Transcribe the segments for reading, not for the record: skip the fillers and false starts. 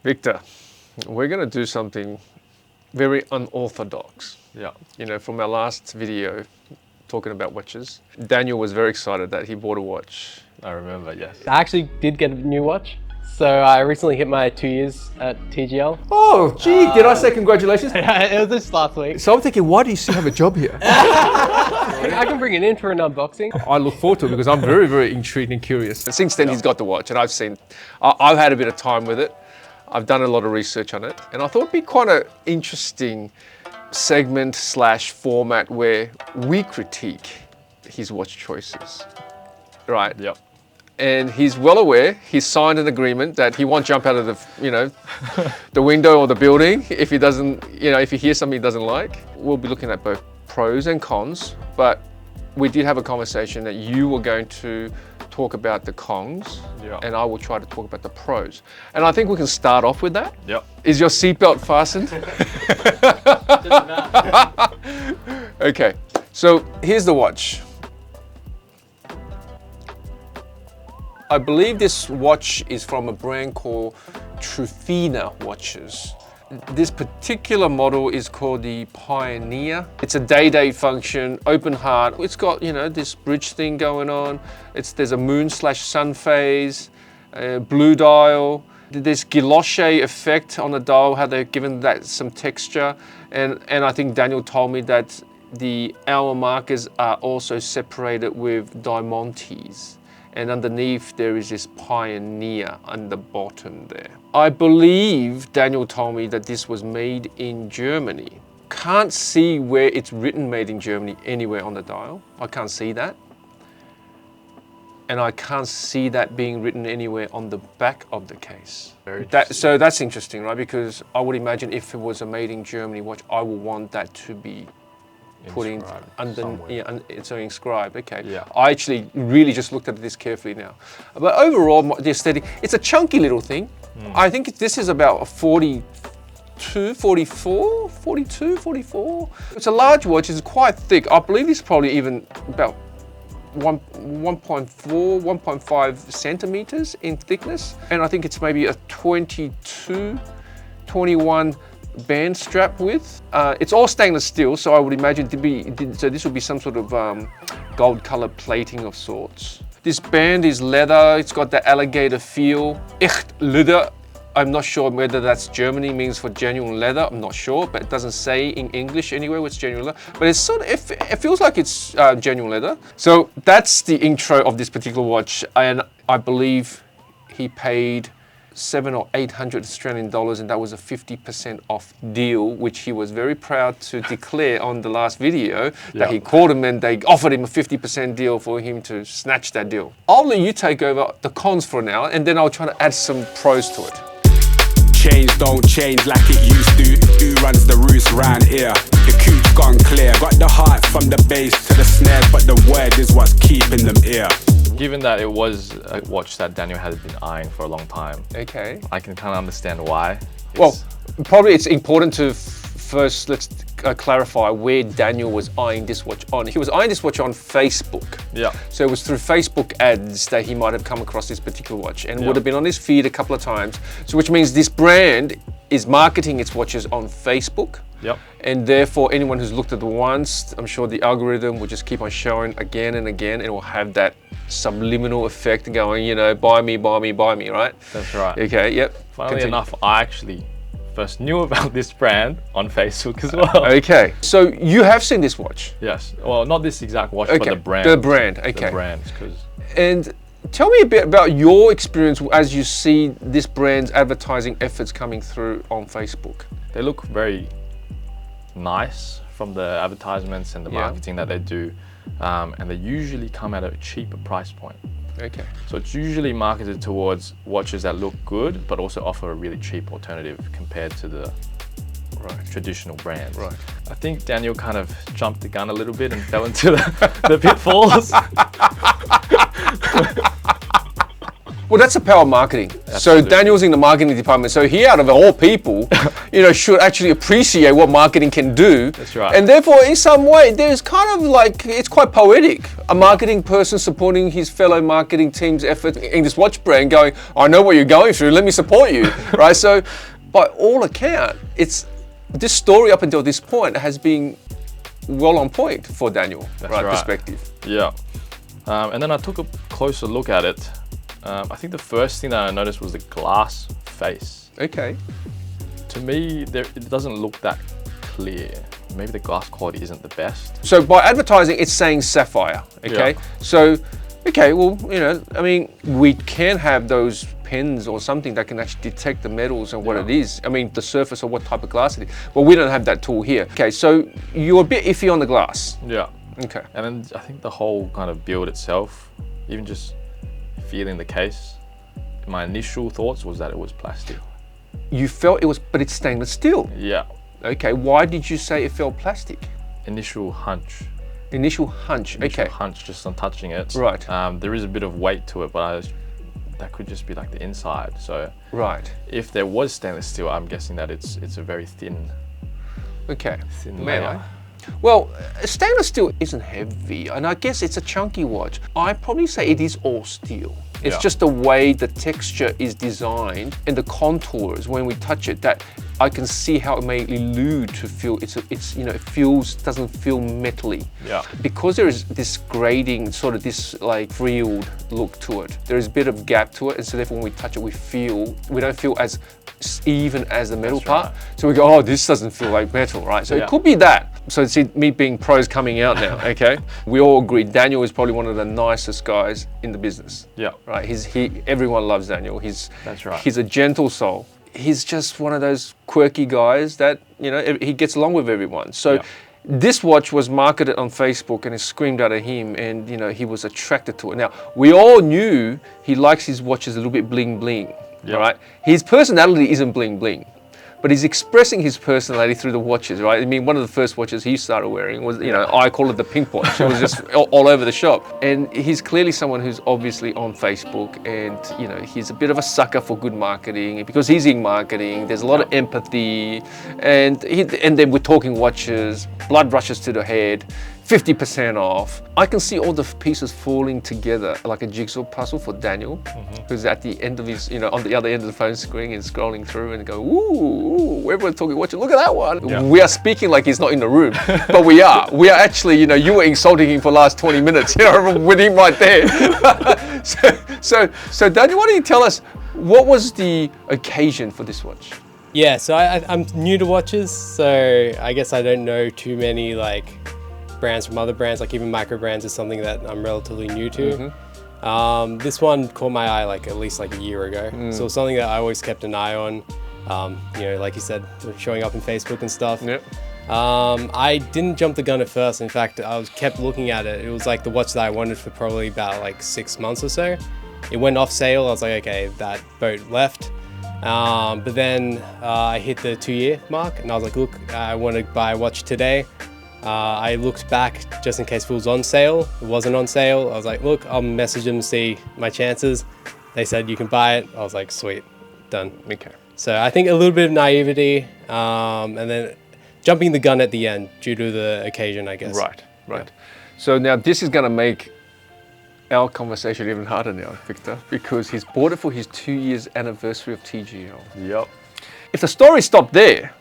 Victor, we're going to do something very unorthodox. Yeah. You know, from our last video talking about watches, Daniel was very excited that he bought a watch. I remember, yes. I actually did get a new watch. So I recently hit my 2 years at TGL. Oh, gee, did I say congratulations? It was just last week. So I'm thinking, why do you still have a job here? I can bring it in for an unboxing. I look forward to it because I'm very, very intrigued and curious. Since then, he's got the watch, and I've had a bit of time with it. I've done a lot of research on it, and I thought it'd be quite an interesting segment / format where we critique his watch choices, right? Yep. And he's well aware, he's signed an agreement that he won't jump out of the, the window or the building if he doesn't, if he hears something he doesn't like. We'll be looking at both pros and cons, but we did have a conversation that you were going to talk about the cons, and I will try to talk about the pros. And I think we can start off with that. Yep. Is your seatbelt fastened? Okay, so here's the watch. I believe this watch is from a brand called Tufina Watches. This particular model is called the Pioneer. It's a day-date function, open heart. It's got, this bridge thing going on. There's a moon/sun phase, blue dial. There's guilloche effect on the dial, how they've given that some texture. And I think Daniel told me that the hour markers are also separated with diamantes. And underneath there is this Pioneer on the bottom there. I believe Daniel told me that this was made in Germany. Can't see where it's written made in Germany anywhere on the dial. I can't see that. And I can't see that being written anywhere on the back of the case. So that's interesting, right? Because I would imagine if it was a made in Germany watch, I would want that to be put in under, it's inscribed. Okay. Yeah. I actually really just looked at this carefully now. But overall, the aesthetic, it's a chunky little thing. I think this is about a 42, 44, 42, 44. It's a large watch, it's quite thick. I believe it's probably even about 1.4, 1.5 centimeters in thickness. And I think it's maybe a 22, 21 band strap width. It's all stainless steel, so I would imagine so this would be some sort of gold colored plating of sorts. This band is leather, it's got the alligator feel. Echt Leder. I'm not sure whether that's Germany means for genuine leather, I'm not sure, but it doesn't say in English anywhere what's genuine leather. But it's it feels like it's genuine leather. So that's the intro of this particular watch, and I believe he paid $700 or $800 Australian dollars, and that was a 50% off deal, which he was very proud to declare on the last video that he called him and they offered him a 50% deal for him to snatch that deal. I'll let you take over the cons for now, and then I'll try to add some pros to it. Chains don't change like it used to. Who runs the roost round here? The coop's gone clear. Got the heart from the bass to the snares, but the word is what's keeping them here. Given that it was a watch that Daniel has been eyeing for a long time, Okay. I can kind of understand why. Well, probably it's important to first let's clarify where Daniel was eyeing this watch on. He was eyeing this watch on Facebook. Yeah. So it was through Facebook ads that he might have come across this particular watch, and would have been on his feed a couple of times. So which means this brand is marketing its watches on Facebook. Yep. And therefore, anyone who's looked at it once, I'm sure the algorithm will just keep on showing again and again, and it will have that subliminal effect going, buy me, buy me, buy me, right? That's right. Okay, yep. Funnily enough, I actually first knew about this brand on Facebook as well. Okay, so you have seen this watch? Yes. Well, not this exact watch, but the brand. The brand, okay. The brands, because. And tell me a bit about your experience as you see this brand's advertising efforts coming through on Facebook. They look very nice from the advertisements and the marketing that they do, and they usually come at a cheaper price point. Okay. So it's usually marketed towards watches that look good, but also offer a really cheap alternative compared to the traditional brands. Right. I think Daniel kind of jumped the gun a little bit and fell into the pitfalls. Well, that's the power of marketing. Absolutely. So Daniel's in the marketing department. So he, out of all people, should actually appreciate what marketing can do. That's right. And therefore, in some way, there's kind of like, it's quite poetic. A marketing person supporting his fellow marketing team's effort in this watch brand going, I know what you're going through, let me support you, right? So by all account, this story up until this point has been well on point for Daniel, right? Perspective. Yeah. And then I took a closer look at it. I think the first thing that I noticed was the glass face. Okay. To me, it doesn't look that clear. Maybe the glass quality isn't the best. So by advertising, it's saying sapphire, okay? Yeah. So, okay, well, I mean, we can have those pens or something that can actually detect the metals and what it is. I mean, the surface or what type of glass it is. Well, we don't have that tool here. Okay, so you're a bit iffy on the glass. Yeah. Okay. And then I think the whole kind of build itself, even just feeling the case, my initial thoughts was that it was plastic. You felt it was, but it's stainless steel. Yeah. Okay, why did you say it felt plastic? Initial hunch. Initial hunch, okay. Hunch just on touching it. Right. There is a bit of weight to it, but that could just be like the inside. So right. If there was stainless steel, I'm guessing that it's a very thin layer. Well, stainless steel isn't heavy, and I guess it's a chunky watch. I'd probably say it is all steel. It's just the way the texture is designed and the contours when we touch it that I can see how it may elude to feel it doesn't feel metally. Yeah. Because there is this grading, sort of this like frilled look to it. There is a bit of gap to it, and so therefore when we touch it, we don't feel as even as the metal part. So we go, oh, this doesn't feel like metal, right? So it could be that. So see, me being pros coming out now, okay? We all agree Daniel is probably one of the nicest guys in the business. Yeah. Right, everyone loves Daniel. That's right. He's a gentle soul. He's just one of those quirky guys that, he gets along with everyone. So this watch was marketed on Facebook and it screamed out at him, and he was attracted to it. Now, we all knew he likes his watches a little bit bling bling, right? His personality isn't bling bling, but he's expressing his personality through the watches, right? I mean, one of the first watches he started wearing was, I call it the pink watch. It was just all over the shop. And he's clearly someone who's obviously on Facebook, and, he's a bit of a sucker for good marketing because he's in marketing. There's a lot of empathy, and then we're talking watches, blood rushes to the head, 50% off. I can see all the pieces falling together like a jigsaw puzzle for Daniel, who's at the end of his, on the other end of the phone screen and scrolling through and go, ooh, everyone's talking watches. Look at that one. Yeah. We are speaking like he's not in the room, but we are. We are actually, you were insulting him for the last 20 minutes, with him right there. So Daniel, why don't you tell us, what was the occasion for this watch? Yeah, so I'm new to watches, so I guess I don't know too many brands from other brands, like even micro brands is something that I'm relatively new to. This one caught my eye at least a year ago. So it's something that I always kept an eye on. Like you said, showing up on Facebook and stuff. Yep. I didn't jump the gun at first. In fact, I kept looking at it. It was the watch that I wanted for probably about 6 months or so. It went off sale. I was like, okay, that boat left. But then I hit the 2-year mark and I was like, look, I want to buy a watch today. I looked back just in case it was on sale. It wasn't on sale. I was like, look, I'll message them, see my chances. They said you can buy it. I was like, sweet, done. Okay. So I think a little bit of naivety, and then jumping the gun at the end due to the occasion, I guess. Right. Yeah. So now this is going to make our conversation even harder now, Victor, because he's bought it for his 2 years anniversary of TGL. Yep. If the story stopped there,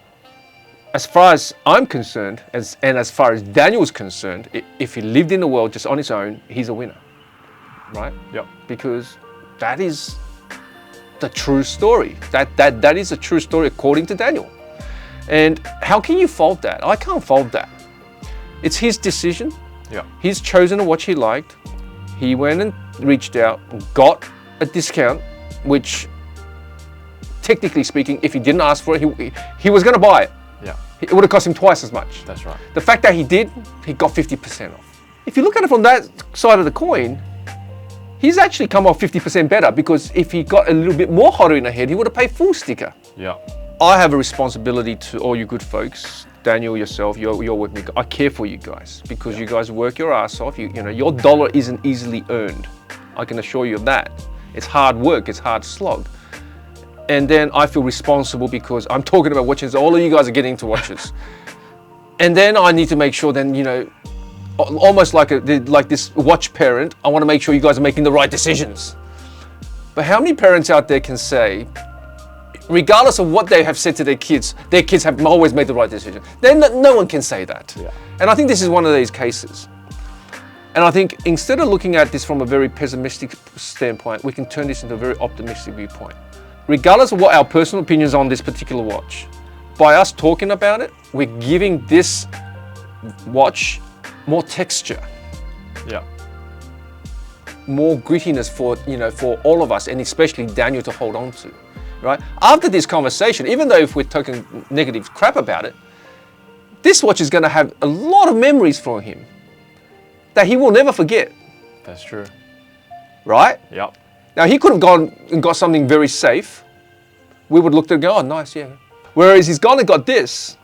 as far as I'm concerned, and as far as Daniel's concerned, if he lived in the world just on his own, he's a winner, right? Yep. Because that is the true story. That is a true story according to Daniel. And how can you fault that? I can't fault that. It's his decision. Yeah. He's chosen a watch he liked. He went and reached out, got a discount, which technically speaking, if he didn't ask for it, he was going to buy it. Yeah. It would have cost him twice as much. That's right. The fact that he did, he got 50% off. If you look at it from that side of the coin, he's actually come off 50% better, because if he got a little bit more hotter in the head, he would have paid full sticker. Yeah. I have a responsibility to all you good folks. Daniel, yourself, you're with me. I care for you guys because you guys work your ass off. You know, your dollar isn't easily earned. I can assure you of that. It's hard work, it's hard slog. And then I feel responsible because I'm talking about watches. All of you guys are getting into watches. And then I need to make sure then, you know, almost like this watch parent, I want to make sure you guys are making the right decisions. But how many parents out there can say, regardless of what they have said to their kids have always made the right decision? Then no one can say that. Yeah. And I think this is one of these cases. And I think instead of looking at this from a very pessimistic standpoint, we can turn this into a very optimistic viewpoint. Regardless of what our personal opinions on this particular watch, by us talking about it, we're giving this watch more texture, Yeah. more grittiness for all of us, and especially Daniel to hold on to, right? After this conversation, even though if we're talking negative crap about it, this watch is going to have a lot of memories for him that he will never forget, That's true. right? Yep. Now, he could have gone and got something very safe. We would look at it and go, oh, nice, yeah. Whereas he's gone and got this,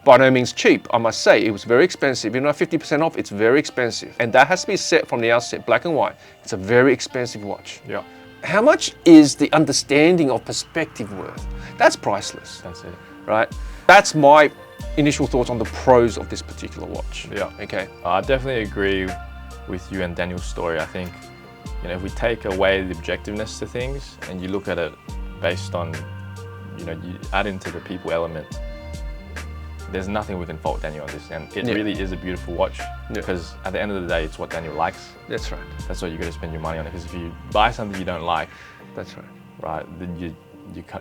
by no means cheap, I must say. It was very expensive. Even at 50% off, it's very expensive. And that has to be set from the outset, black and white. It's a very expensive watch. Yep. How much is the understanding of perspective worth? That's priceless, That's it. right? That's my initial thoughts on the pros of this particular watch. Yeah. Okay. I definitely agree with you and Daniel's story. I think, you know, if we take away the objectiveness to things and you look at it based on, you know, you add into the people element, there's nothing we can fault Daniel on this. And it really is a beautiful watch because at the end of the day, it's what Daniel likes. That's right. That's what you got to spend your money on. Because if you buy something you don't like, That's right. right, then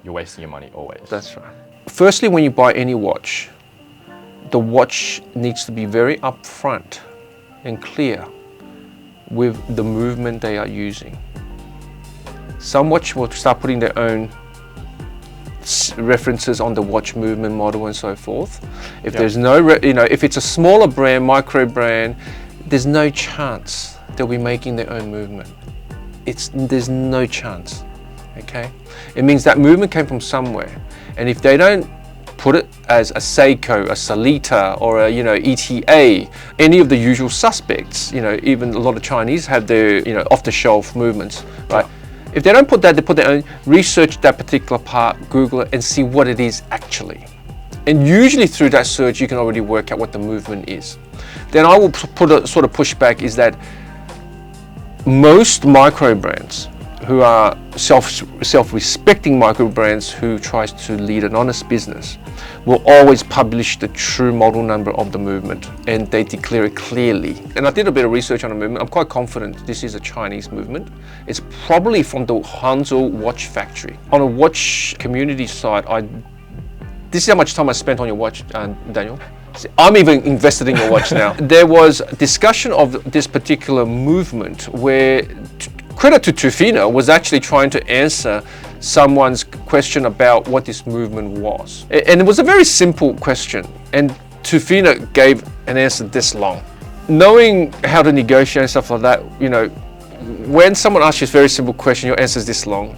you're wasting your money always. That's right. Firstly, when you buy any watch, the watch needs to be very upfront and clear with the movement they are using. Some watch will start putting their own references on the watch movement model and so forth. If there's no, if it's a smaller brand, micro brand, there's no chance they'll be making their own movement. There's no chance, okay? It means that movement came from somewhere. And if they don't put it as a Seiko, a Salita, or a, ETA, any of the usual suspects, even a lot of Chinese have their, off-the-shelf movements, right? If they don't put that, they put their own, research that particular part, Google it, and see what it is actually. And usually through that search, you can already work out what the movement is. Then I will put a sort of pushback is that most micro brands who are self-respecting micro brands who tries to lead an honest business will always publish the true model number of the movement, and they declare it clearly. And I did a bit of research on the movement. I'm quite confident this is a Chinese movement. It's probably from the Hangzhou watch factory. On a watch community site, this is how much time I spent on your watch, Daniel. I'm even invested in your watch now. There was a discussion of this particular movement where credit to Tufina was actually trying to answer someone's question about what this movement was. And it was a very simple question. And Tufina gave an answer this long. Knowing how to negotiate and stuff like that, when someone asks you a very simple question, your answer is this long,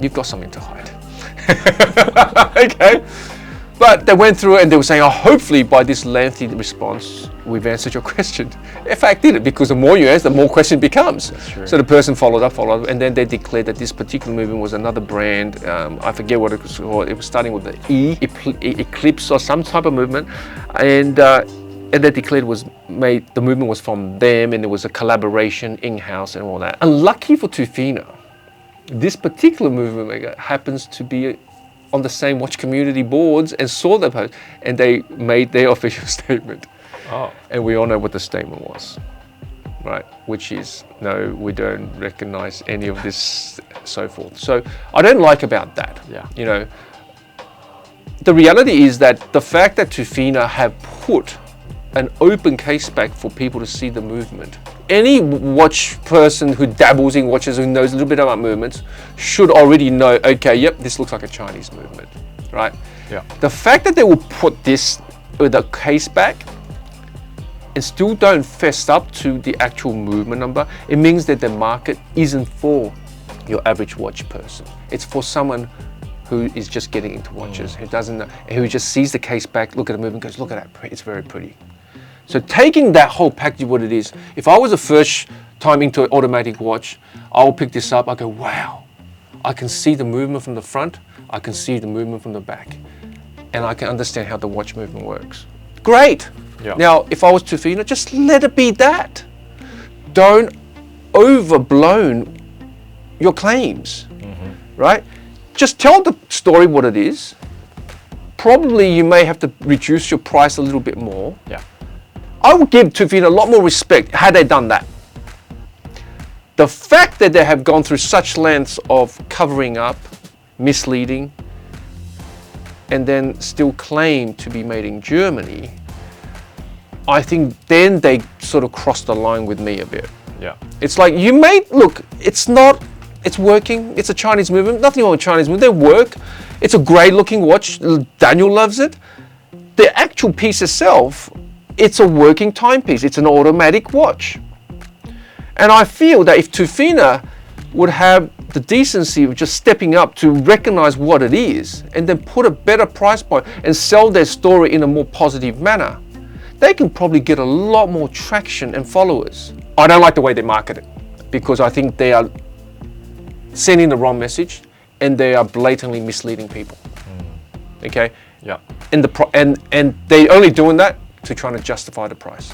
you've got something to hide. Okay? But they went through it and they were saying, oh, hopefully by this lengthy response, we've answered your question. In fact, did it, because the more you answer, the more question becomes. So the person followed up, and then they declared that this particular movement was another brand. I forget what it was called. It was starting with the E, Eclipse or some type of movement. And they declared the movement was from them, and it was a collaboration in-house and all that. Unlucky for Tufina, this particular movement maker happens to be on the same watch community boards and saw the post, and they made their official statement. Oh. And we all know what the statement was, right? Which is, no, we don't recognize any of this, so forth. So I don't like about that. Yeah. The reality is that the fact that Tufina have put an open case back for people to see the movement. Any watch person who dabbles in watches, who knows a little bit about movements, should already know, okay, yep, this looks like a Chinese movement, right? Yeah. The fact that they will put this with a case back and still don't fess up to the actual movement number, it means that the market isn't for your average watch person. It's for someone who is just getting into watches, who doesn't know, who just sees the case back, look at the movement, goes, look at that, it's very pretty. So taking that whole package of what it is, if I was the first time into an automatic watch, I'll pick this up, I go, wow, I can see the movement from the front, I can see the movement from the back, and I can understand how the watch movement works. Great. Yeah. Now, if I was Tufina, just let it be that. Don't overblown your claims, right? Just tell the story what it is. Probably you may have to reduce your price a little bit more. Yeah. I would give Tufina a lot more respect had they done that. The fact that they have gone through such lengths of covering up, misleading, and then still claim to be made in Germany, I think then they sort of crossed the line with me a bit. Yeah. It's like, you made, look, it's working, it's a Chinese movement, nothing wrong with Chinese movement, they work, it's a great looking watch, Daniel loves it. The actual piece itself, it's a working timepiece, it's an automatic watch. And I feel that if Tufina would have the decency of just stepping up to recognize what it is and then put a better price point and sell their story in a more positive manner, they can probably get a lot more traction and followers. I don't like the way they market it because I think they are sending the wrong message and they are blatantly misleading people. Okay? Yeah. And they're only doing that to try to justify the price.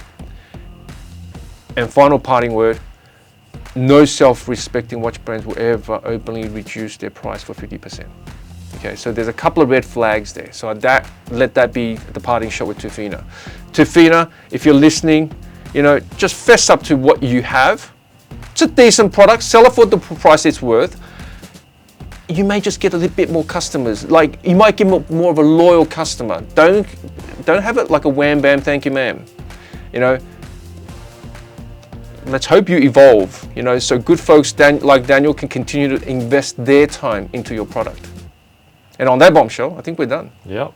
And final parting word, no self-respecting watch brands will ever openly reduce their price for 50%. Okay, so there's a couple of red flags there. So let that be the parting shot with Tufina. Tufina, if you're listening, just fess up to what you have. It's a decent product, sell it for the price it's worth. You may just get a little bit more customers. Like, you might get more of a loyal customer. Don't have it like a wham bam, thank you ma'am. Let's hope you evolve, so good folks like Daniel can continue to invest their time into your product. And on that bombshell, I think we're done. Yep.